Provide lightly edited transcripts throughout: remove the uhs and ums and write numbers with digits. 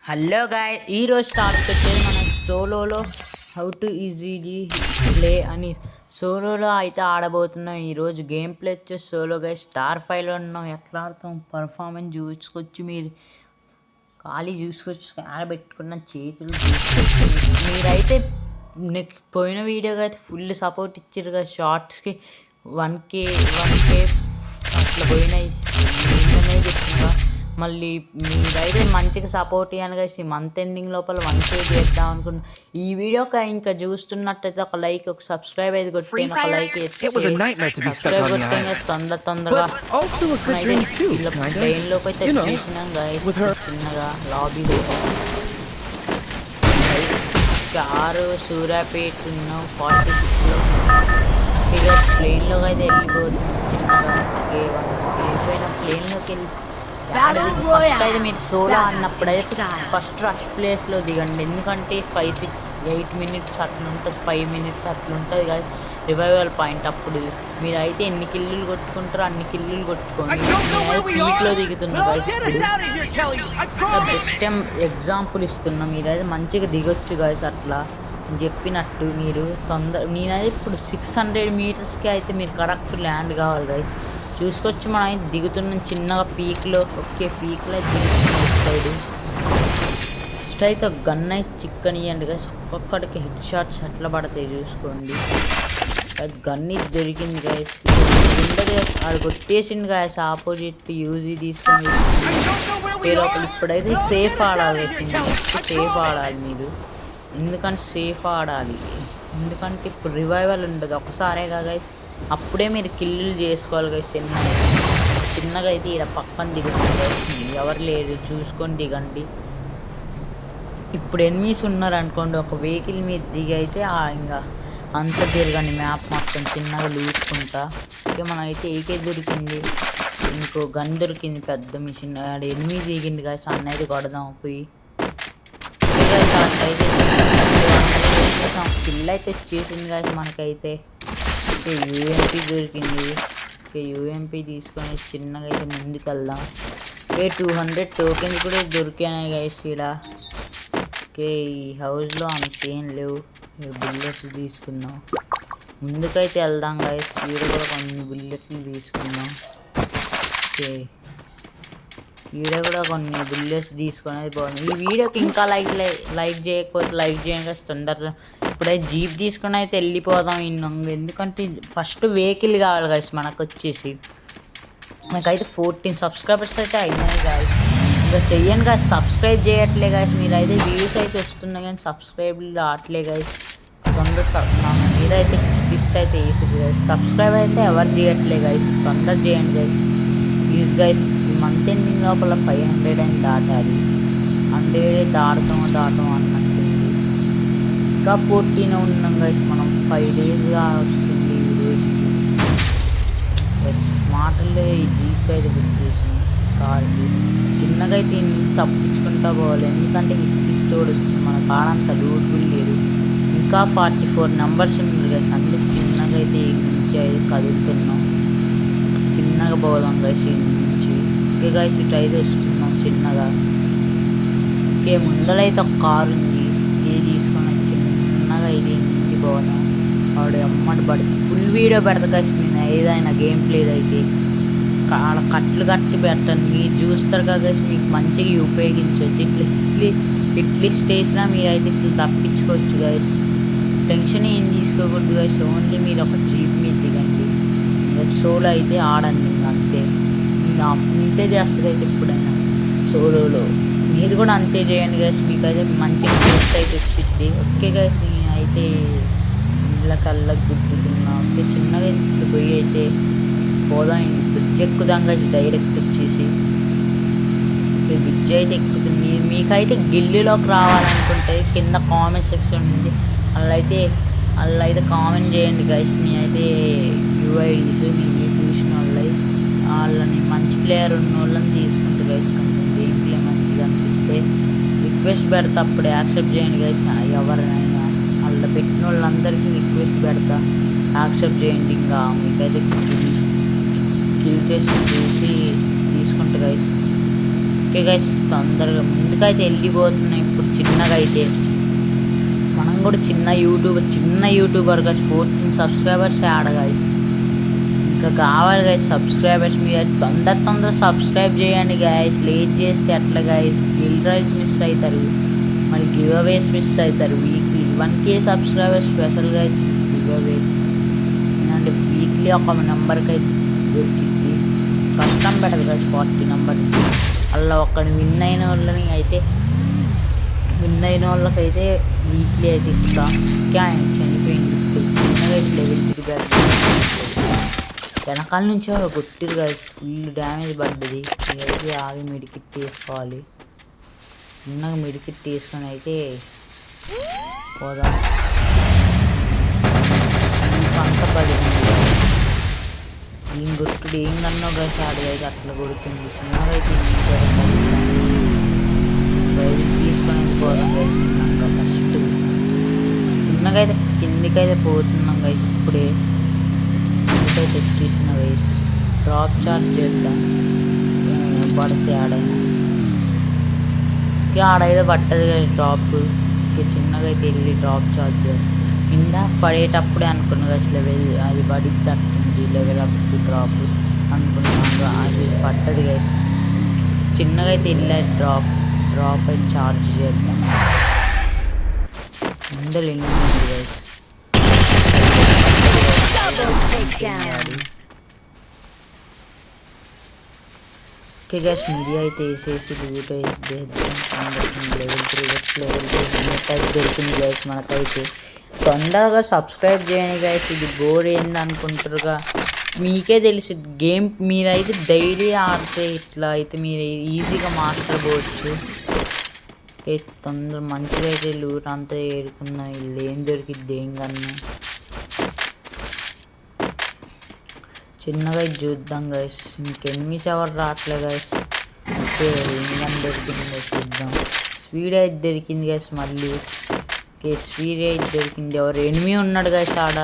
Hello guy ఈరోజు topic వచ్చేది మన సోలోలో హౌ టు ఈజీలీ ప్లే అని సోలోలో అయితే ఆడబోతున్నాం. ఈరోజు గేమ్ ప్లే వచ్చేసి సోలో గాయ్ స్టార్ 5లో ఉన్నాం. ఎట్లా ఆడతాం పర్ఫార్మెన్స్ చూసుకోవచ్చు, మీరు ఖాళీ చూసుకోవచ్చు, ఆడబెట్టుకున్న చేతులు చూసుకోవచ్చు. మీరైతే పోయిన వీడియోగా అయితే ఫుల్ సపోర్ట్ ఇచ్చారు కదా, షార్ట్స్కి 1K అట్లా పోయినాయి. నిన్ననే చెప్తున్నా, మళ్ళీ మీరైతే మంచిగా సపోర్ట్ ఇవ్వను కదా. ఈ మంత్ ఎండింగ్ లోపల 1K చేద్దాం అనుకున్నా. ఈ వీడియోకి ఇంకా చూస్తున్నట్టయితే ఒక లైక్, ఒక సబ్స్క్రైబ్ అయితే కొట్టే, ఒక లైక్ సబ్స్క్రైబ్ కొట్టే తొందరగా ట్రైన్లోకి అయితే చూసినాం గాయస్. చిన్నగా లాబీలో కారు సూర్యాపేట ఉన్నాం 46లో. ఇక ప్లేన్లోకి అయితే వెళ్ళిపోతుంది చిన్నగా. వెళ్ళిపోయిన ప్లేన్లోకి వెళ్ళి ఫస్ట్ అయితే మీరు సోలో అన్నప్పుడైతే ఫస్ట్ రష్ ప్లేస్లో దిగండి. ఎందుకంటే 5-6-8 మినిట్స్ అట్లా ఉంటుంది, 5 మినిట్స్ అట్లా ఉంటుంది కదా రివైవల్ పాయింట్. అప్పుడు మీరైతే ఎన్ని కిల్లులు కొట్టుకుంటారో అన్ని కిల్లులు కొట్టుకోండి. పీక్లో దిగుతున్నారు. బెస్ట్ ఎగ్జాంపుల్ ఇస్తున్నా, మీరైతే మంచిగా దిగొచ్చు గాయస్. అట్లా చెప్పినట్టు మీరు నేనైతే ఇప్పుడు 600 మీటర్స్కి అయితే మీరు కరెక్ట్ ల్యాండ్ కావాలి గాయస్. చూసుకోవచ్చు, మనం అయితే దిగుతున్నాం చిన్నగా పీక్లో. ఓకే, పీక్లో దిగుతున్నాం సైడ్. ఫస్ట్ అయితే ఒక గన్ అయితే చిక్కని ఇవ్వండి గాయస్. ఒక్కొక్కడికి హెడ్ షాట్స్ ఎట్లా పడతాయి చూసుకోండి. గన్ ఇది దొరికింది గాయస్. అది కొట్టేసింది గాయస్. ఆపోజిట్ యూజీ తీసుకొని లోపల. ఇప్పుడైతే సేఫ్ ఆడాలి, సేఫ్ ఆడాలి మీరు. ఎందుకంటే సేఫ్ ఆడాలి, ఎందుకంటే ఇప్పుడు రివైవల్ ఉండదు, ఒకసారే కదా గైస్. అప్పుడే మీరు కిల్లులు చేసుకోవాలి గైస్. చిన్నగా అయితే ఇక్కడ పక్కన దిగుతుంది గైస్. ఎవరు లేరు చూసుకొని దిగండి. ఇప్పుడు ఎనిమీస్ ఉన్నారు అనుకోండి, ఒక వెహికల్ మీద దిగి అయితే ఇంకా అంత తిరగండి మ్యాప్ మొత్తం చిన్నగా లూసుకుంటా. ఇక మనం అయితే ఏకే దొరికింది, ఇంకో గన్ దొరికింది పెద్ద మిషన్. ఎనిమీ దిగింది గైస్. అన్న అయితే కొడదాం పోయి. అయితే కిల్ అయితే చేసింది కాదు మనకైతే. యూఎంపీ దొరికింది. యూఎంపీ తీసుకొని చిన్నగా అయితే ముందుకు వెళ్దాం. 200 టోకెన్స్ కూడా దొరికాయి గైస్ ఇక్కడ. ఓకే, ఈ హౌస్లో అంతేం లేవు. బుల్లెట్స్ తీసుకుందాం, ముందుకైతే వెళ్దాం గైస్. ఈడ కూడా కొన్ని బుల్లెట్లు తీసుకుందాం. ఓకే, వీడియో కూడా కొన్ని బుల్లెట్స్ తీసుకునేది బాగుంది. ఈ వీడియోకి ఇంకా లైక్ చేయకపోతే లైక్ చేయండి తొందరగా. ఇప్పుడైతే జీప్ తీసుకుని అయితే వెళ్ళిపోదాం ఎందుకంటే ఫస్ట్ వెహికల్ కావాలి గాయస్ మనకు వచ్చేసి. నాకైతే 14 సబ్స్క్రైబర్స్ అయితే అయినాయి గాయస్. ఇంకా చెయ్యండి గాయస్, సబ్స్క్రైబ్ చేయట్లే గాయస్. మీరైతే వ్యూస్ అయితే వస్తున్నాయి కానీ సబ్స్క్రైబ్ రావట్లే గాయస్. మీరైతే లిస్ట్ అయితే వేసింది గాయస్. సబ్స్క్రైబ్ అయితే ఎవరు చేయట్లే గాయస్, తొందర చేయండి గాయస్ ప్లీజ్ గాయస్. ఈ మంత్ ఎండింగ్ లోపల 500 అని దాటాలి. 100 దాటం అన్నట్టుంది. ఇంకా 14 ఉన్నాం గైస్. మనం 5 డేస్గా వస్తుంది ఈరోజు. స్మార్ట్లో ఈ జీప్ అయితే బుక్ చేసింది కార్కి. చిన్నగా అయితే తప్పించుకుంటా పోవాలి, ఎందుకంటే హిట్ స్టోర్ వస్తుంది. మన కార్ అంత లూట్ఫుల్ లేదు. ఇంకా 44 నెంబర్స్ ఉన్నారు గైస్. అన్ని చిన్నగా అయితే ఈ నుంచి అయితే కదులుతున్నాం. చిన్నగా పోదాం గైస్ ఈ నుంచి. ఓకే గైస్, ఇటు అయితే వస్తున్నాం చిన్నగా. ఓకే, ముందరైతే ఒక కారు ఉంది, ఇది తీసుకుని చిన్నగా ఇది ఇంటికి పోదాం. వాడు అమ్మటి పడి ఫుల్ వీడియో పెడతా గైస్ నేను ఏదైనా గేమ్ ప్లేది అయితే. ఆడ కట్లు పెట్టండి, మీరు చూస్తారు కదా గైస్. మీకు మంచిగా ఉపయోగించవచ్చు. ఇట్లీ స్టేజ్లో మీరు అయితే ఇట్లా తప్పించుకోవచ్చు గైస్. టెన్షన్ ఏం తీసుకోకూడదు గైస్. ఓన్లీ మీరు ఒక జీప్ మీద దిగండి. సోలో అయితే ఆడండి అంతే. అంతే చేస్తుంది గైస్ ఎప్పుడైనా సోలోలో. మీరు కూడా అంతే చేయండి గైస్, మీకు అయితే మంచి టేస్ట్ అయితే వచ్చింది. ఓకే గైస్, నేనైతే ఇళ్ళకల్లా గుద్దుతున్నా. ఓకే, చిన్నగా పోయి అయితే పోదాం. బ్రిడ్జ్ ఎక్కుదాం గైస్ డైరెక్ట్ వచ్చేసి. ఓకే, బ్రిడ్జ్ అయితే ఎక్కుతుంది. మీకైతే గిల్లీలోకి రావాలనుకుంటే కింద కామెంట్ సెక్షన్ ఉంది, అలా అయితే కామెంట్ చేయండి గైస్. నేనైతే యూఐడీస్ మీరు చూసిన వాళ్ళని మంచి ప్లేయర్ ఉన్న వాళ్ళని తీసుకుంటూ గైస్. కొంచెం గేమ్ ప్లే మంచిగా అనిపిస్తే రిక్వెస్ట్ పెడతా, అప్పుడు యాక్సెప్ట్ చేయండి గైస్. ఎవరినైనా అలా పెట్టిన వాళ్ళందరికీ రిక్వెస్ట్ పెడతా, యాక్సెప్ట్ చేయండి. ఇంకా మీకైతే కిల్ చేసి తీసుకుంటా గైస్. ఓకే గైస్, తొందరగా ముందుకైతే వెళ్ళిపోతున్నాయి. ఇప్పుడు చిన్నగా అయితే మనం కూడా చిన్న యూట్యూబర్ గైస్. 14 సబ్స్క్రైబర్స్ ఆడ గైస్. ఇంకా కావాలి గైస్ సబ్స్క్రైబర్స్. మీరు తొందర సబ్స్క్రైబ్ చేయండి గైస్. లేట్ చేస్తే ఎట్లా గైస్, గిల్ డ్రైవ్స్ మిస్ అవుతారు, మరి గివ్ అవేస్ మిస్ అవుతారు. Weekly 1K subscribers special guys give away. ఎందుకంటే వీక్లీ ఒక నెంబర్కి అయితే దొరికింది. కష్టం పెట్టదు గైస్ 40 నెంబర్. అలా ఒక్కడిని విన్ అయిన వాళ్ళకైతే వీక్లీ అయితే ఇస్తా. ఇంకా ఆయన చనిపోయింది. చిన్నగా లెవెల్ 3 బ్యాక్ వెనకాల నుంచి కొట్టిరు గైస్. ఫుల్ డ్యామేజ్ పడ్డది. అయితే ఆగి మెడికిట్ తీసుకోవాలి. చిన్నగా మెడికిట్ తీసుకొని అయితే పోదాం. అంత పడింది. ఏం కొట్టుడు ఏం కన్నా గైస్ ఆడైతే అట్లా కొడుతుంది. చిన్నగా అయితే తీసుకొని పోదాం గైస్. ఫస్ట్ చిన్నగా అయితే కిందికైతే పోతున్నాం గైస్. ఇప్పుడే కిందికైతే ఎక్కేసిన గైస్. డ్రాప్ చార్జ్ చేద్దాం పడితే ఆడైతే పట్టదు గైస్ డ్రాప్. చిన్నగా అయితే వెళ్ళి డ్రాప్ చార్జ్ కింద పడేటప్పుడే అనుకున్నా గైస్ లెవెల్ అది పడిద్ది అట్టుంది. లెవెల్ అప్ డ్రాప్ అనుకున్నాను, అది పట్టదు గైస్. చిన్నగా అయితే వెళ్ళి డ్రాప్ అయితే చార్జ్ చేద్దాం. ముందర వెళ్ళింది గైస్. ఓకే గైస్, మీడియా అయితే వేసేసి లూట్ అయితే చేద్దాం. లెవెల్ 3 అయితే దొరికింది గైస్ మనకైతే. తొందరగా సబ్స్క్రైబ్ చేయండి గైస్. ఇది బోర్ ఏంది అనుకుంటారుగా, మీకే తెలిసి గేమ్ మీరైతే డైలీ ఆడితే ఇట్లా అయితే మీరు ఈజీగా మాస్టర్ పోవచ్చు. తొందర మంచిగా అయితే లూట్ అంతా ఏరుకుందాం. వీళ్ళు ఏం దొరికిద్ది ఏం కన్నా. చిన్నగా చూద్దాం గైస్. ఇంకెనిమిస్ ఎవరు రావట్లే గైస్. ఓకే ఏం కానీ దొరికింది చూద్దాం. స్పీడ్ అయితే దొరికింది గైస్ మళ్ళీ. ఓకే స్పీడ్ అయితే దొరికింది. ఎవరు ఎనిమి ఉన్నాడు గైస్ ఆడ.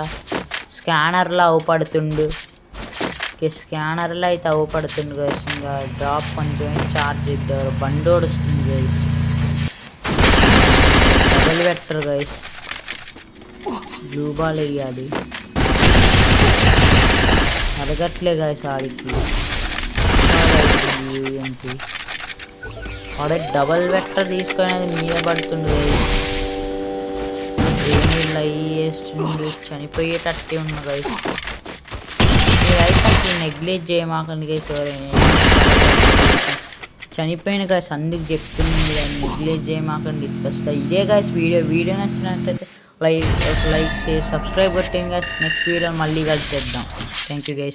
స్కానర్లో అవపడుతుండు. ఓకే స్కానర్లో అయితే అవపడుతుండు గైస్. ఇంకా డ్రాప్ కొంచెం చార్జ్ ఇద్దారు. బండోడు వస్తుంది guys. Double vector guys. Blue ball వేయాలి. అడగట్లే గైస్ ఆడికి. ఏంటి వాడే డబల్ వెక్టర్ తీసుకునేది మీద పడుతుంది గైస్. ఏమి వేస్తుండు. చనిపోయేటట్టే ఉన్న గైస్. మీరైతే అసలు నెగ్లెక్ట్ చేయమాకండి గైస్. చనిపోయిన గైస్ అందుకు చెప్తుంది. నెగ్లెక్ట్ చేయమాకండి. వస్తాయి ఇదే గైస్ వీడియో నచ్చినట్లయితే లైక్ షేర్ సబ్స్క్రైబ్ కొట్టండి గైస్. నెక్స్ట్ వీడియో మళ్ళీ కలిసి చేద్దాం. Thank you guys.